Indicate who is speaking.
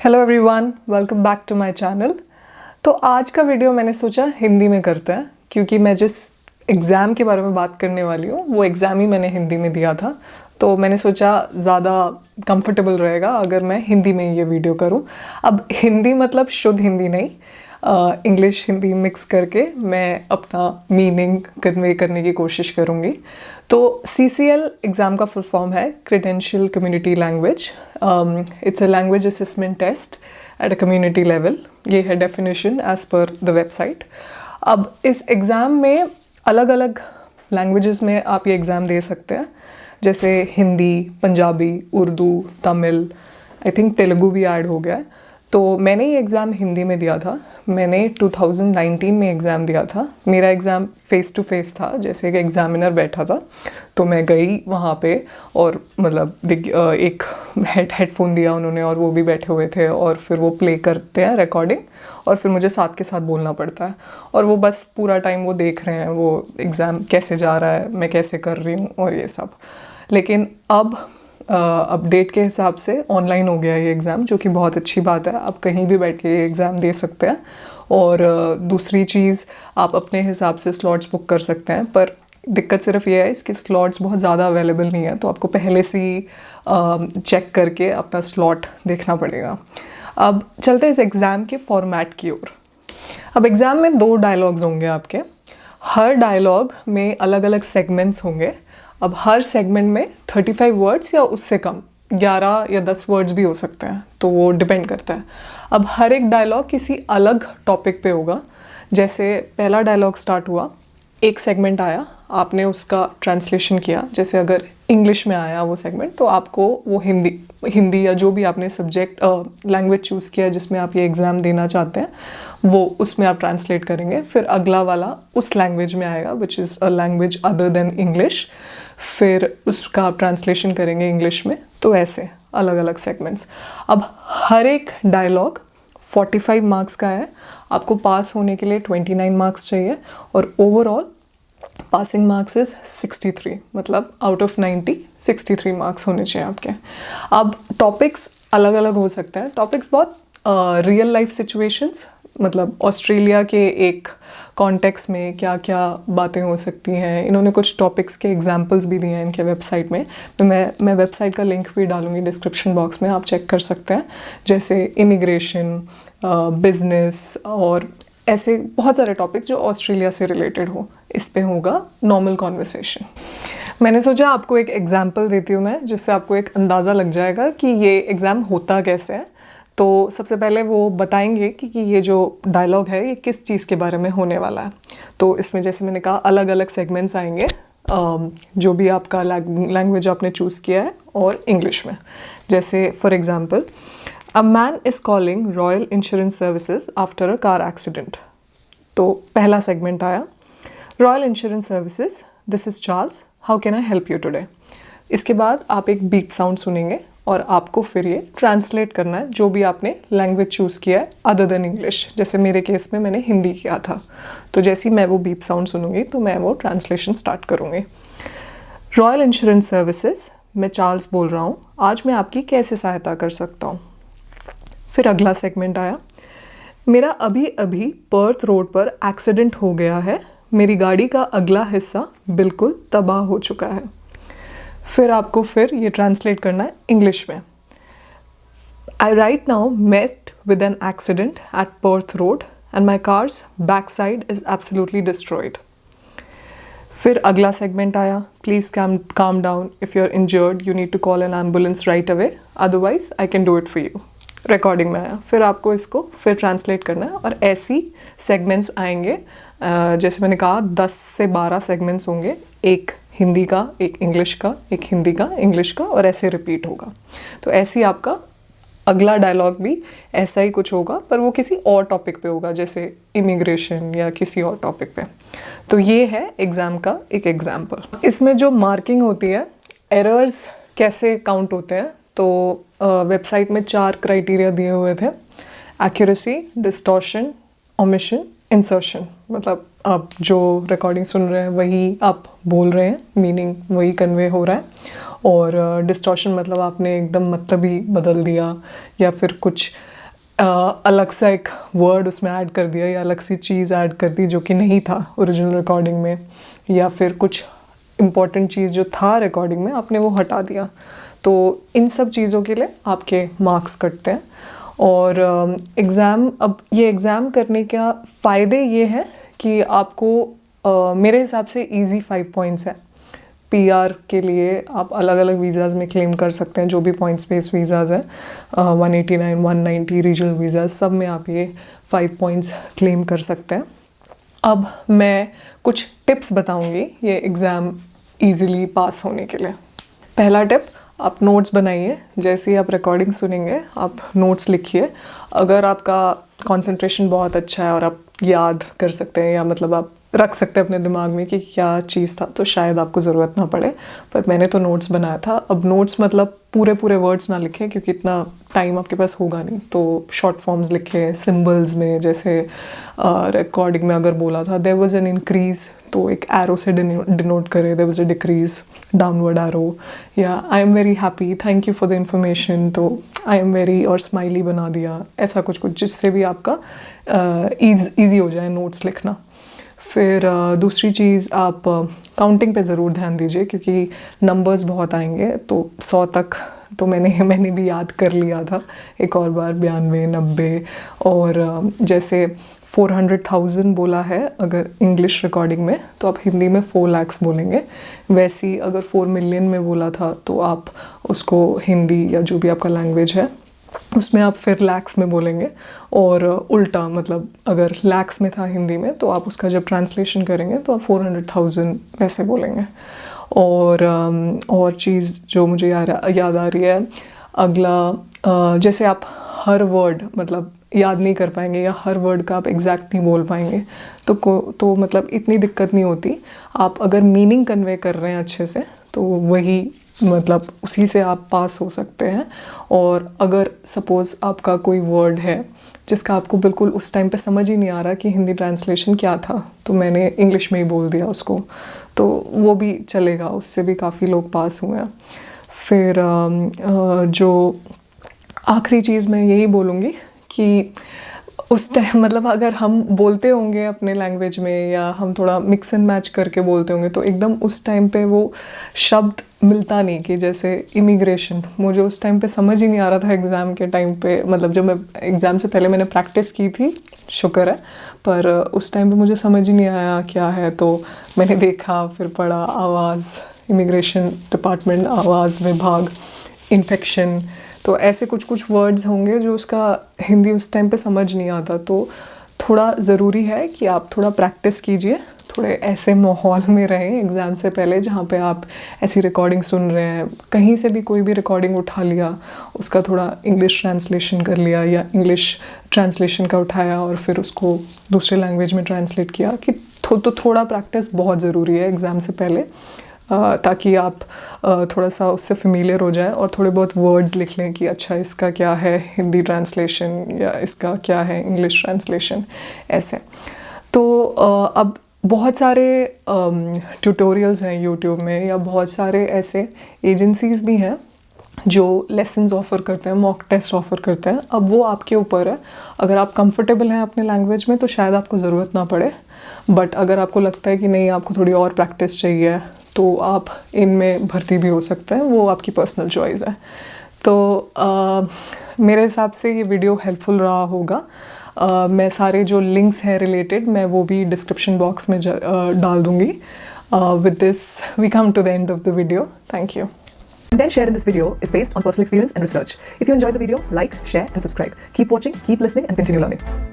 Speaker 1: Hello everyone, welcome back to my channel. तो आज का वीडियो मैंने सोचा हिंदी में करते हैं, क्योंकि मैं जिस एग्ज़ाम के बारे में बात करने वाली हूँ वो एग्ज़ाम ही मैंने हिंदी में दिया था। तो मैंने सोचा ज़्यादा कंफर्टेबल रहेगा अगर मैं हिंदी में ये वीडियो करूँ। अब हिंदी मतलब शुद्ध हिंदी नहीं, इंग्लिश हिंदी मिक्स करके मैं अपना मीनिंग कन्वे करने की कोशिश करूँगी। तो CCL एग्ज़ाम का फुल फॉर्म है credential community language. It's a language assessment test at a community level. ये है definition as per the website. अब इस एग्ज़ाम में अलग अलग लैंग्वेजेस में आप ये एग्ज़ाम दे सकते हैं, जैसे हिंदी, पंजाबी, उर्दू, तमिल, आई थिंक तेलुगु भी ऐड हो गया है। तो मैंने ये एग्ज़ाम हिंदी में दिया था। मैंने 2019 में एग्ज़ाम दिया था। मेरा एग्ज़ाम फ़ेस टू फेस था, जैसे कि एग्ज़ामिनर बैठा था तो मैं गई वहाँ पे और मतलब एक हेडफोन दिया उन्होंने और वो भी बैठे हुए थे और फिर वो प्ले करते हैं रिकॉर्डिंग और फिर मुझे साथ के साथ बोलना पड़ता है और वो बस पूरा टाइम वो देख रहे हैं वो एग्ज़ाम कैसे जा रहा है, मैं कैसे कर रही हूँ और ये सब। लेकिन अब अपडेट के हिसाब से ऑनलाइन हो गया ये एग्ज़ाम, जो कि बहुत अच्छी बात है। आप कहीं भी बैठ के ये एग्ज़ाम दे सकते हैं और दूसरी चीज़ आप अपने हिसाब से स्लॉट्स बुक कर सकते हैं, पर दिक्कत सिर्फ ये है इसके स्लॉट्स बहुत ज़्यादा अवेलेबल नहीं है, तो आपको पहले से ही चेक करके अपना स्लॉट देखना पड़ेगा। अब चलते हैं इस एग्ज़ाम के फॉर्मेट की ओर। अब एग्ज़ाम में 2 डायलॉग्स होंगे आपके। हर डायलॉग में अलग अलग सेगमेंट्स होंगे। अब हर सेगमेंट में 35 वर्ड्स या उससे कम 11 या 10 वर्ड्स भी हो सकते हैं, तो वो डिपेंड करता है। अब हर एक डायलॉग किसी अलग टॉपिक पे होगा। जैसे पहला डायलॉग स्टार्ट हुआ, एक सेगमेंट आया, आपने उसका ट्रांसलेशन किया। जैसे अगर इंग्लिश में आया वो सेगमेंट तो आपको वो हिंदी या जो भी आपने सब्जेक्ट लैंग्वेज चूज़ किया जिसमें आप ये एग्ज़ाम देना चाहते हैं वो उसमें आप ट्रांसलेट करेंगे। फिर अगला वाला उस लैंग्वेज में आएगा which is a language other than English, फिर उसका आप ट्रांसलेशन करेंगे इंग्लिश में। तो ऐसे अलग अलग सेगमेंट्स। अब हर एक डायलॉग 45 मार्क्स का है। आपको पास होने के लिए 29 मार्क्स चाहिए और ओवरऑल पासिंग मार्क्स इज़ 63, मतलब आउट ऑफ 90 63 मार्क्स होने चाहिए आपके। अब टॉपिक्स अलग अलग हो सकते हैं। टॉपिक्स बहुत रियल लाइफ सिचुएशंस, मतलब ऑस्ट्रेलिया के एक कॉन्टेक्स्ट में क्या क्या बातें हो सकती हैं। इन्होंने कुछ टॉपिक्स के एग्जांपल्स भी दिए हैं इनके वेबसाइट में। तो मैं वेबसाइट का लिंक भी डालूंगी डिस्क्रिप्शन बॉक्स में, आप चेक कर सकते हैं। जैसे इमिग्रेशन, बिजनेस और ऐसे बहुत सारे टॉपिक्स जो ऑस्ट्रेलिया से रिलेटेड हो। इस पे होगा नॉर्मल कॉन्वर्सेशन। मैंने सोचा आपको एक एग्जांपल देती हूँ मैं, जिससे आपको एक अंदाज़ा लग जाएगा कि ये एग्ज़ाम होता कैसे है। तो सबसे पहले वो बताएंगे कि ये जो डायलॉग है ये किस चीज़ के बारे में होने वाला है। तो इसमें जैसे मैंने कहा अलग अलग सेगमेंट्स आएंगे, जो भी आपका लैंग्वेज आपने चूज़ किया है और इंग्लिश में। जैसे for example, a man is calling royal insurance services after a car accident. तो पहला सेगमेंट आया, royal insurance services, this is Charles, how can I help you today. इसके बाद आप एक बीप साउंड सुनेंगे और आपको फिर ये ट्रांसलेट करना है जो भी आपने लैंग्वेज चूज़ किया है अदर देन इंग्लिश। जैसे मेरे केस में मैंने हिंदी किया था, तो जैसे ही मैं वो बीप साउंड सुनूंगी तो मैं वो ट्रांसलेशन स्टार्ट करूँगी। रॉयल इंश्योरेंस सर्विसेज, मैं चार्ल्स बोल रहा हूँ, आज मैं आपकी कैसे सहायता कर सकता हूँ। फिर अगला सेगमेंट आया, मेरा अभी अभी पर्थ रोड पर एक्सीडेंट हो गया है, मेरी गाड़ी का अगला हिस्सा बिल्कुल तबाह हो चुका है। फिर आपको फिर ये ट्रांसलेट करना है इंग्लिश में। I right now met with an accident at Perth road and my car's back side is absolutely destroyed. फिर अगला सेगमेंट आया, please calm down, if you are injured you need to call an ambulance right away, otherwise I can do it for you. Recording में आया। फिर आपको इसको फिर translate करना है और ऐसी सेगमेंट्स आएंगे। जैसे मैंने कहा 10 से 12 सेगमेंट्स होंगे, एक हिंदी का, एक इंग्लिश का, एक हिंदी का, इंग्लिश का, और ऐसे रिपीट होगा। तो ऐसे ही आपका अगला डायलॉग भी ऐसा ही कुछ होगा, पर वो किसी और टॉपिक पे होगा, जैसे इमिग्रेशन या किसी और टॉपिक पे। तो ये है एग्ज़ाम का एक एग्जाम्पल। इसमें जो मार्किंग होती है, एरर्स कैसे काउंट होते हैं, तो वेबसाइट में 4 क्राइटेरिया दिए हुए थे, एक्यूरेसी, डिस्टॉर्शन, ओमिशन, इंसर्शन। मतलब आप जो रिकॉर्डिंग सुन रहे हैं वही आप बोल रहे हैं, मीनिंग वही कन्वे हो रहा है। और डिस्टॉर्शन मतलब आपने एकदम मतलब ही बदल दिया या फिर कुछ अलग सा एक वर्ड उसमें ऐड कर दिया या अलग सी चीज़ ऐड कर दी जो कि नहीं था ओरिजिनल रिकॉर्डिंग में, या फिर कुछ इम्पॉर्टेंट चीज़ जो था रिकॉर्डिंग में आपने वो हटा दिया, तो इन सब चीज़ों के लिए आपके मार्क्स कटते हैं। और अब ये एग्ज़ाम करने का फ़ायदे ये हैं कि आपको मेरे हिसाब से इजी 5 पॉइंट्स है। PR के लिए आप अलग अलग वीज़ाज़ में क्लेम कर सकते हैं, जो भी पॉइंट्स बेस्ड वीज़ाज़ हैं, 189, 190 रीजनल वीज़ाज़, सब में आप ये 5 पॉइंट्स क्लेम कर सकते हैं। अब मैं कुछ टिप्स बताऊंगी ये एग्ज़ाम ईज़िली पास होने के लिए। पहला टिप, आप नोट्स बनाइए। जैसे ही आप रिकॉर्डिंग सुनेंगे आप नोट्स लिखिए। अगर आपका कंसंट्रेशन बहुत अच्छा है और आप याद कर सकते हैं, या मतलब आप रख सकते हैं अपने दिमाग में कि क्या चीज़ था, तो शायद आपको ज़रूरत ना पड़े, पर मैंने तो नोट्स बनाया था। अब नोट्स मतलब पूरे वर्ड्स ना लिखें क्योंकि इतना टाइम आपके पास होगा नहीं, तो शॉर्ट फॉर्म्स लिखें सिंबल्स में। जैसे रिकॉर्डिंग में अगर बोला था देयर वाज एन इंक्रीज़, तो एक एरो से डिनोट करे, there was a decrease, downward arrow. या I am very happy, thank you for the information, तो आई एम वेरी और स्माइली बना दिया, ऐसा कुछ जिससे भी आपका ईजी हो जाए नोट्स लिखना। फिर दूसरी चीज़, आप काउंटिंग पे ज़रूर ध्यान दीजिए क्योंकि नंबर्स बहुत आएंगे, तो 100 तक तो मैंने भी याद कर लिया था एक और बार, 92, 90। और जैसे 400,000 बोला है अगर इंग्लिश रिकॉर्डिंग में, तो आप हिंदी में 4 lakhs बोलेंगे। वैसे ही अगर 4 million में बोला था तो आप उसको हिंदी या जो भी आपका लैंग्वेज है उसमें आप फिर लैक्स में बोलेंगे। और उल्टा, मतलब अगर लैक्स में था हिंदी में तो आप उसका जब ट्रांसलेशन करेंगे तो आप 400,000 वैसे बोलेंगे। और चीज़ जो मुझे याद आ रही है, अगला, जैसे आप हर वर्ड मतलब याद नहीं कर पाएंगे या हर वर्ड का आप एग्जैक्ट नहीं बोल पाएंगे, तो मतलब इतनी दिक्कत नहीं होती। आप अगर मीनिंग कन्वे कर रहे हैं अच्छे से तो वही मतलब उसी से आप पास हो सकते हैं। और अगर सपोज़ आपका कोई वर्ड है जिसका आपको बिल्कुल उस टाइम पे समझ ही नहीं आ रहा कि हिंदी ट्रांसलेशन क्या था, तो मैंने इंग्लिश में ही बोल दिया उसको, तो वो भी चलेगा, उससे भी काफ़ी लोग पास हुए हैं। फिर जो आखिरी चीज़ मैं यही बोलूँगी कि उस टाइम मतलब अगर हम बोलते होंगे अपने लैंग्वेज में या हम थोड़ा मिक्स एंड मैच करके बोलते होंगे तो एकदम उस टाइम पे वो शब्द मिलता नहीं। कि जैसे इमिग्रेशन, मुझे उस टाइम पे समझ ही नहीं आ रहा था एग्ज़ाम के टाइम पे, मतलब जब मैं एग्ज़ाम से पहले मैंने प्रैक्टिस की थी, शुक्र है, पर उस टाइम पे मुझे समझ ही नहीं आया क्या है, तो मैंने देखा, फिर पढ़ा, आवाज़, इमिग्रेशन डिपार्टमेंट, आवाज़ विभाग, इन्फेक्शन, तो ऐसे कुछ वर्ड्स होंगे जो उसका हिंदी उस टाइम पे समझ नहीं आता। तो थोड़ा ज़रूरी है कि आप थोड़ा प्रैक्टिस कीजिए, थोड़े ऐसे माहौल में रहें एग्ज़ाम से पहले जहाँ पे आप ऐसी रिकॉर्डिंग सुन रहे हैं, कहीं से भी कोई भी रिकॉर्डिंग उठा लिया, उसका थोड़ा इंग्लिश ट्रांसलेशन कर लिया, या इंग्लिश ट्रांसलेशन का उठाया और फिर उसको दूसरे लैंग्वेज में ट्रांसलेट किया, कि तो थोड़ा प्रैक्टिस बहुत ज़रूरी है एग्ज़ाम से पहले, ताकि आप थोड़ा सा उससे फेमिलियर हो जाए और थोड़े बहुत वर्ड्स लिख लें कि अच्छा इसका क्या है हिंदी ट्रांसलेशन या इसका क्या है इंग्लिश ट्रांसलेशन, ऐसे। तो अब बहुत सारे ट्यूटोरियल्स हैं यूट्यूब में, या बहुत सारे ऐसे एजेंसीज़ भी हैं जो लेसन्स ऑफ़र करते हैं, मॉक टेस्ट ऑफ़र करते हैं। अब वो आपके ऊपर है, अगर आप कंफर्टेबल हैं अपने लैंग्वेज में तो शायद आपको ज़रूरत ना पड़े, बट अगर आपको लगता है कि नहीं आपको थोड़ी और प्रैक्टिस चाहिए तो आप इनमें भर्ती भी हो सकते हैं, वो आपकी पर्सनल चॉइस है। तो मेरे हिसाब से ये वीडियो हेल्पफुल रहा होगा। मैं सारे जो लिंक्स हैं रिलेटेड मैं वो भी डिस्क्रिप्शन बॉक्स में डाल दूँगी। With this we come to the end of the video. Thank you.
Speaker 2: Content shared in this video is based on personal experience and research. If you enjoyed the video, like, share and subscribe. Keep watching, keep listening and continue learning.